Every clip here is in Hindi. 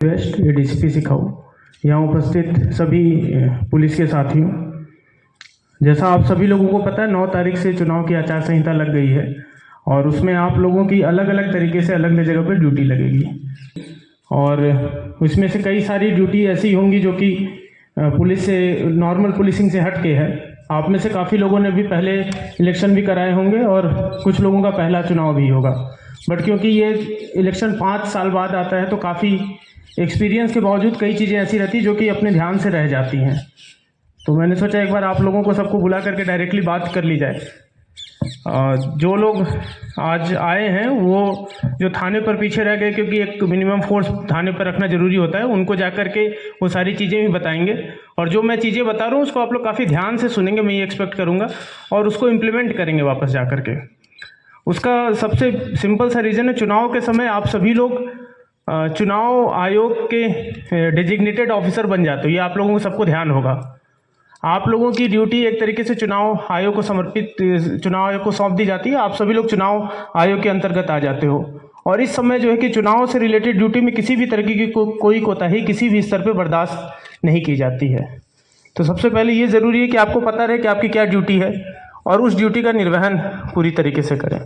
वेस्ट ये डीसीपी सिखाऊ, यहाँ उपस्थित सभी पुलिस के साथियों, जैसा आप सभी लोगों को पता है 9 तारीख से चुनाव की आचार संहिता लग गई है और उसमें आप लोगों की अलग अलग तरीके से अलग अलग जगह पर ड्यूटी लगेगी और उसमें से कई सारी ड्यूटी ऐसी होंगी जो कि पुलिस से नॉर्मल पुलिसिंग से हट के है। आप में से काफ़ी लोगों ने भी पहले इलेक्शन भी कराए होंगे और कुछ लोगों का पहला चुनाव भी होगा, बट क्योंकि ये इलेक्शन 5 साल बाद आता है तो काफ़ी एक्सपीरियंस के बावजूद कई चीज़ें ऐसी रहती जो कि अपने ध्यान से रह जाती हैं। तो मैंने सोचा एक बार आप लोगों को सबको बुला करके डायरेक्टली बात कर ली जाए। जो लोग आज आए हैं वो जो थाने पर पीछे रह गए, क्योंकि एक मिनिमम फोर्स थाने पर रखना ज़रूरी होता है, उनको जा कर के वो सारी चीज़ें भी बताएंगे और जो मैं चीज़ें बता रहा हूँ उसको आप लोग काफ़ी ध्यान से सुनेंगे, मैं ये एक्सपेक्ट करूँगा, और उसको इम्प्लीमेंट करेंगे वापस जा कर के। उसका सबसे सिंपल सा रीज़न है, चुनाव के समय आप सभी लोग चुनाव आयोग के डेजिग्नेटेड ऑफिसर बन जाते हो, ये आप लोगों को सबको ध्यान होगा। आप लोगों की ड्यूटी एक तरीके से चुनाव आयोग को समर्पित, चुनाव आयोग को सौंप दी जाती है। आप सभी लोग चुनाव आयोग के अंतर्गत आ जाते हो और इस समय जो है कि चुनाव से रिलेटेड ड्यूटी में किसी भी तरीके की कोई कोताही किसी भी स्तर पर बर्दाश्त नहीं की जाती है। तो सबसे पहले ये ज़रूरी है कि आपको पता रहे कि आपकी क्या ड्यूटी है और उस ड्यूटी का निर्वहन पूरी तरीके से करें।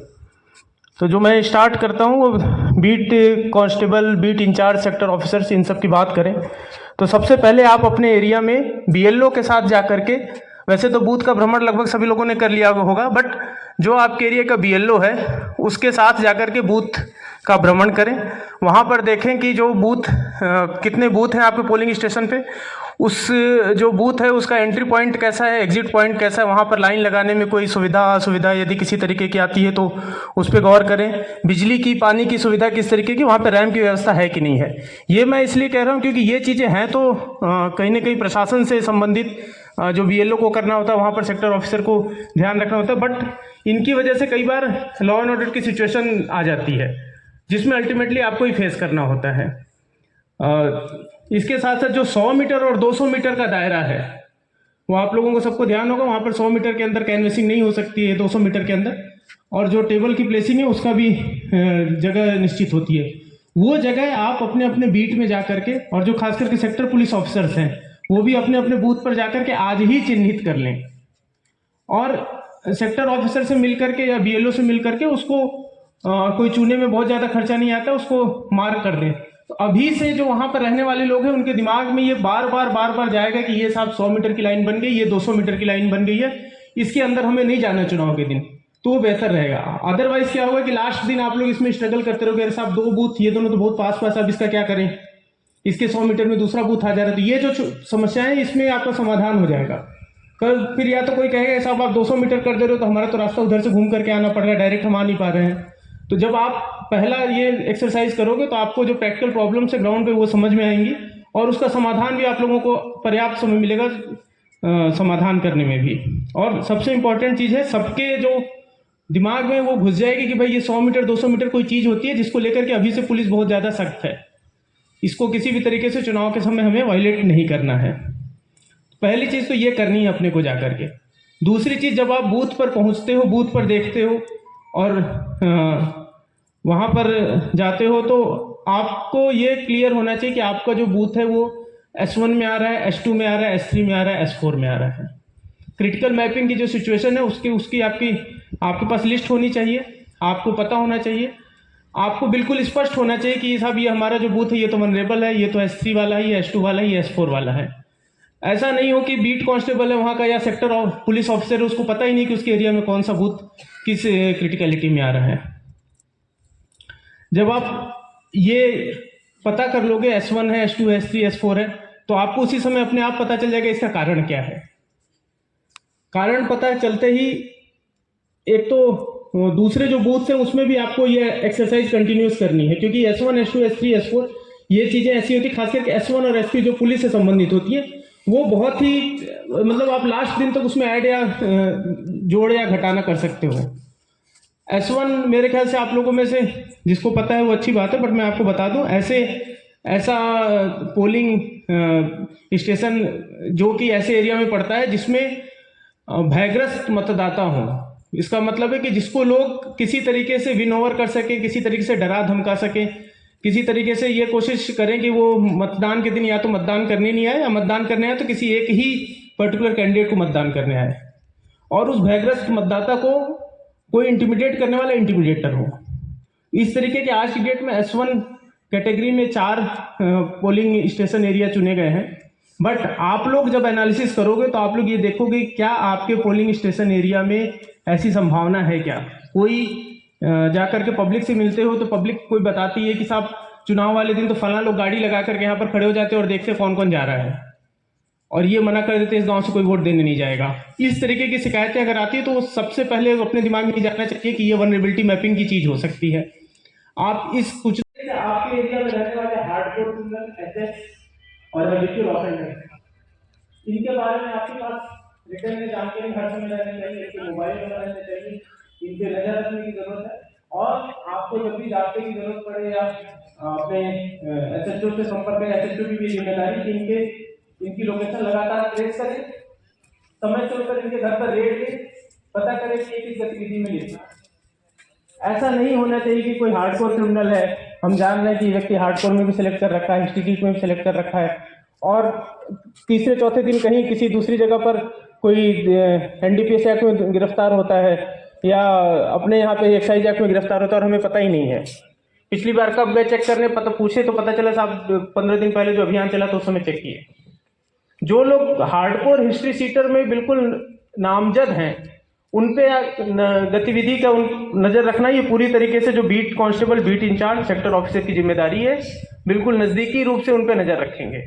तो जो मैं स्टार्ट करता हूँ वो beat constable, beat incharge, sector officers, इन सब की बात करें तो सबसे पहले आप अपने एरिया में बीएलओ के साथ जा कर के, वैसे तो बूथ का भ्रमण लगभग सभी लोगों ने कर लिया होगा, बट जो आपके एरिया का बीएलओ है उसके साथ जा कर के बूथ का भ्रमण करें। वहाँ पर देखें कि जो बूथ कितने बूथ हैं आपके पोलिंग स्टेशन पे, उस जो बूथ है उसका एंट्री पॉइंट कैसा है, एग्जिट पॉइंट कैसा है, वहाँ पर लाइन लगाने में कोई सुविधा असुविधा यदि किसी तरीके की आती है तो उस पर गौर करें। बिजली की, पानी की सुविधा किस तरीके की, वहाँ पर रैंप की व्यवस्था है कि नहीं है। ये मैं इसलिए कह रहा हूँ क्योंकि ये चीज़ें हैं तो कहीं ना कहीं प्रशासन से संबंधित जो बीएलओ को करना होता है वहाँ पर सेक्टर ऑफिसर को ध्यान रखना होता है, बट इनकी वजह से कई बार लॉ एंड ऑर्डर की सिचुएशन आ जाती है जिसमें अल्टीमेटली आपको ही फेस करना होता है। इसके साथ साथ जो 100 मीटर और 200 मीटर का दायरा है वो आप लोगों को सबको ध्यान होगा, वहाँ पर 100 मीटर के अंदर कैनवेसिंग नहीं हो सकती है, 200 मीटर के अंदर, और जो टेबल की प्लेसिंग है उसका भी जगह निश्चित होती है। वो जगह आप अपने अपने बीट में जा करके, और जो खास करके सेक्टर पुलिस ऑफिसर्स हैं वो भी अपने अपने बूथ पर जाकर के आज ही चिन्हित कर लें और सेक्टर ऑफिसर से मिल करके या बीएलओ से मिल करके उसको कोई चुने में बहुत ज़्यादा खर्चा नहीं आता, उसको मार्क कर दें। तो अभी से जो वहाँ पर रहने वाले लोग हैं उनके दिमाग में ये बार बार जाएगा कि ये साहब 100 मीटर की लाइन बन गई, ये 200 मीटर की लाइन बन गई है, इसके अंदर हमें नहीं जाना चुनाव के दिन, तो वो बेहतर रहेगा। अदरवाइज क्या होगा कि लास्ट दिन आप लोग इसमें स्ट्रगल करते रहोगे, अरे साहब 2 बूथ ये दोनों तो बहुत पास पास, अब इसका क्या करें, इसके 100 मीटर में दूसरा बूथ आ जा रहा है। तो ये जो समस्याएं, इसमें आपका समाधान हो जाएगा। कल फिर या तो कोई कहेगा साहब आप 200 मीटर कर दे रहे हो तो हमारा तो रास्ता उधर से घूम करके आना पड़ रहा है, डायरेक्ट हम आ नहीं पा रहे हैं। तो जब आप पहला ये एक्सरसाइज करोगे तो आपको जो प्रैक्टिकल प्रॉब्लम्स है ग्राउंड पे वो समझ में आएंगी और उसका समाधान भी आप लोगों को पर्याप्त समय मिलेगा समाधान करने में भी। और सबसे इम्पोर्टेंट चीज़ है, सबके जो दिमाग में वो घुस जाएगी कि भाई ये 100 मीटर 200 मीटर कोई चीज़ होती है जिसको लेकर के अभी से पुलिस बहुत ज़्यादा सख्त है, इसको किसी भी तरीके से चुनाव के समय हमें वायलेट नहीं करना है। पहली चीज़ तो ये करनी है अपने को जा करके। दूसरी चीज़, जब आप बूथ पर पहुंचते हो, बूथ पर देखते हो और वहाँ पर जाते हो तो आपको ये क्लियर होना चाहिए कि आपका जो बूथ है वो S1 में आ रहा है, S2 में आ रहा है, S3 में आ रहा है, S4 में आ रहा है। क्रिटिकल मैपिंग की जो सिचुएशन है उसकी आपके पास लिस्ट होनी चाहिए, आपको पता होना चाहिए, आपको बिल्कुल स्पष्ट होना चाहिए कि साहब ये हमारा जो बूथ है ये तो वनरेबल है, ये तो S3 वाला है, ये S2 वाला है, ये S4 वाला है। ऐसा नहीं हो कि बीट कांस्टेबल है वहाँ का या सेक्टर पुलिस ऑफिसर है, उसको पता ही नहीं कि उसके एरिया में कौन सा बूथ किस क्रिटिकलिटी में आ रहा है। जब आप ये पता कर लोगे S1 है, S2 है, S3, S4 है, तो आपको उसी समय अपने आप पता चल जाएगा इसका कारण क्या है। कारण पता चलते ही एक तो दूसरे जो बूथ हैं उसमें भी आपको ये एक्सरसाइज कंटिन्यूस करनी है, क्योंकि S1, S2, S3, S4 ये चीज़ें ऐसी होती है, खास करके S1 और S3 जो पुलिस से संबंधित होती है वो बहुत ही, मतलब आप लास्ट दिन तक उसमें ऐड या जोड़ या घटाना कर सकते हो। S1 मेरे ख्याल से आप लोगों में से जिसको पता है वो अच्छी बात है, बट मैं आपको बता दूं ऐसा पोलिंग स्टेशन जो कि ऐसे एरिया में पड़ता है जिसमें भयग्रस्त मतदाता हो। इसका मतलब है कि जिसको लोग किसी तरीके से विन ओवर कर सके, किसी तरीके से डरा धमका सके, किसी तरीके से ये कोशिश करें कि वो मतदान के दिन या तो मतदान करने नहीं आए, या मतदान करने आए तो किसी एक ही पर्टिकुलर कैंडिडेट को मतदान करने आए, और उस भयग्रस्त मतदाता को कोई इंटिमिडेट करने वाला इंटिमिडेटर हो। इस तरीके के आज की डेट में S1 कैटेगरी में 4 पोलिंग स्टेशन एरिया चुने गए हैं। बट आप लोग जब एनालिसिस करोगे तो आप लोग ये देखोगे क्या आपके पोलिंग स्टेशन एरिया में ऐसी संभावना है क्या। कोई जाकर के पब्लिक से मिलते हो तो पब्लिक कोई बताती है कि साहब चुनाव वाले दिन तो फलाना लोग गाड़ी लगा करके यहाँ पर खड़े हो जाते हैं और देखते कौन कौन जा रहा है, और ये मना कर देते इस गांव से कोई वोट देने नहीं जाएगा। इस तरीके की शिकायतें अगर आती है तो सबसे पहले अपने दिमाग में जानना चाहिए कि ये वल्नरेबिलिटी मैपिंग की चीज हो सकती है। आप इस कुछ आपके एरिया में रहने वाले हार्डकोर क्रिमिनल, एचएस और हैबिचुअल ऑफेंडर, इनके बारे में आपके पास रिटर्न में जानकारी हर समय रहनी चाहिए, इनके मोबाइल नंबर रहने चाहिए, इनके नजर रखने की जरूरत है। और आपको जब भी रास्ते की जरूरत पड़े या अपने एसएचओ से संपर्क करें, एसएचओ की भी जिम्मेदारी कि इनकी लोकेशन लगातार ट्रेस करें, समय चलकर इनके घर पर रेड दें, पता करें कि किस गतिविधि में लिखना है। ऐसा नहीं होना चाहिए कि कोई हार्डकोर क्रिमिनल है, हम जान रहे हैं कि व्यक्ति हार्डकोर में भी सिलेक्ट कर रखा है, इंस्टीट्यूट में भी सिलेक्ट कर रखा है, और तीसरे चौथे दिन कहीं किसी दूसरी जगह पर कोई एनडीपीएस एक्ट में गिरफ्तार होता है या अपने यहाँ पे एक्साइज एक्ट में गिरफ्तार होता है और हमें पता ही नहीं है। पिछली बार कब गए चेक करने, पता पूछे तो पता चला साहब 15 दिन पहले जो अभियान चला तो उस समय चेक किए। जो लोग हार्डकोर हिस्ट्री सीटर में बिल्कुल नामजद हैं उन पे गतिविधि का नजर रखना ये पूरी तरीके से जो beat constable, beat incharge, sector officer की जिम्मेदारी है। बिल्कुल नजदीकी रूप से उन पे नजर रखेंगे।